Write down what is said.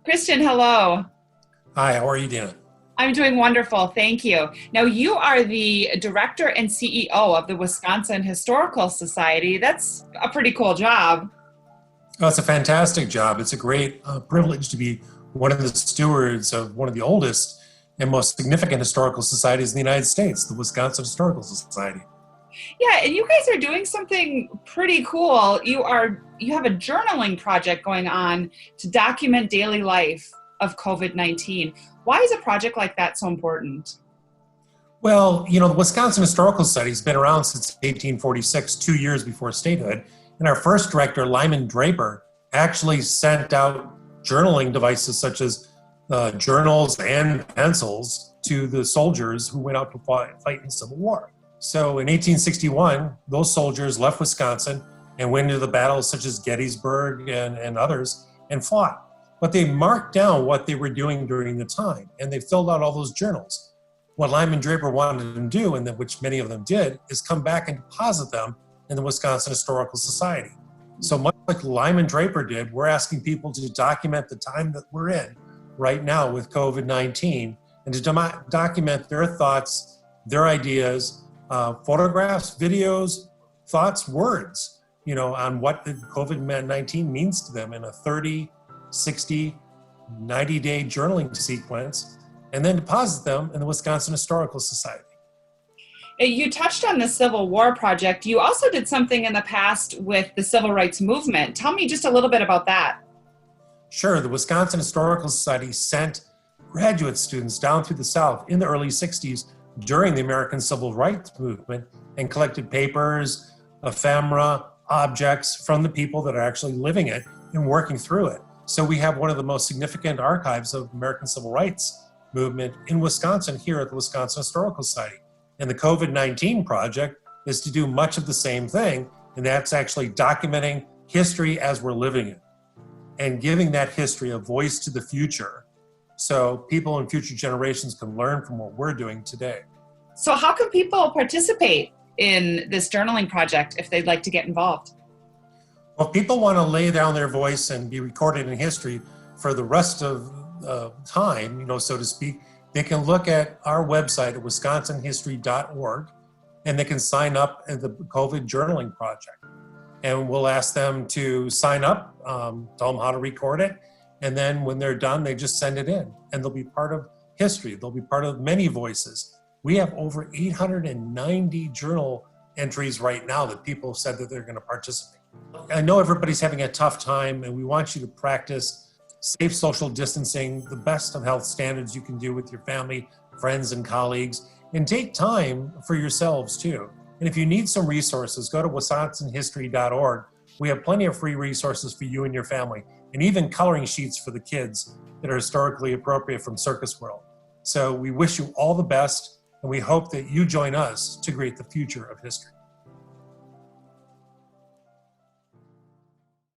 Kristen, hello. Hi, how are you, Dina? I'm doing wonderful, thank you. Now, you are the director and CEO of the Wisconsin Historical Society. That's a pretty cool job. Oh, it's a fantastic job. It's a great privilege to be one of the stewards of one of the oldest and most significant historical societies in the United States, the Wisconsin Historical Society. Yeah, and you guys are doing something pretty cool. You have a journaling project going on to document daily life of COVID-19. Why is a project like that so important? Well, the Wisconsin Historical Society has been around since 1846, 2 years before statehood. And our first director, Lyman Draper, actually sent out journaling devices such as journals and pencils to the soldiers who went out to fight in the Civil War. So in 1861, those soldiers left Wisconsin and went into the battles such as Gettysburg and others and fought. But they marked down what they were doing during the time, and they filled out all those journals. What Lyman Draper wanted them to do, and which many of them did, is come back and deposit them in the Wisconsin Historical Society. So much like Lyman Draper did, we're asking people to document the time that we're in right now with COVID-19 and to document their thoughts, their ideas, photographs, videos, thoughts, words, on what the COVID-19 means to them in a 30, 60, 90-day journaling sequence, and then deposit them in the Wisconsin Historical Society. You touched on the Civil War project. You also did something in the past with the Civil Rights Movement. Tell me just a little bit about that. Sure, the Wisconsin Historical Society sent graduate students down through the South in the early 60s during the American Civil Rights Movement and collected papers, ephemera, objects from the people that are actually living it and working through it. So we have one of the most significant archives of American Civil Rights Movement in Wisconsin here at the Wisconsin Historical Society. And the COVID-19 project is to do much of the same thing, and that's actually documenting history as we're living it and giving that history a voice to the future so people in future generations can learn from what we're doing today. So how can people participate in this journaling project if they'd like to get involved? Well, if people want to lay down their voice and be recorded in history for the rest of time, so to speak, they can look at our website at wisconsinhistory.org and they can sign up at the COVID journaling project. And we'll ask them to sign up, tell them how to record it. And then when they're done, they just send it in and they'll be part of history. They'll be part of many voices. We have over 890 journal entries right now that people have said that they're going to participate. I know everybody's having a tough time and we want you to practice safe social distancing, the best of health standards you can do with your family, friends, and colleagues, and take time for yourselves too. And if you need some resources, go to wisconsinhistory.org. We have plenty of free resources for you and your family, and even coloring sheets for the kids that are historically appropriate from Circus World. So we wish you all the best, and we hope that you join us to create the future of history.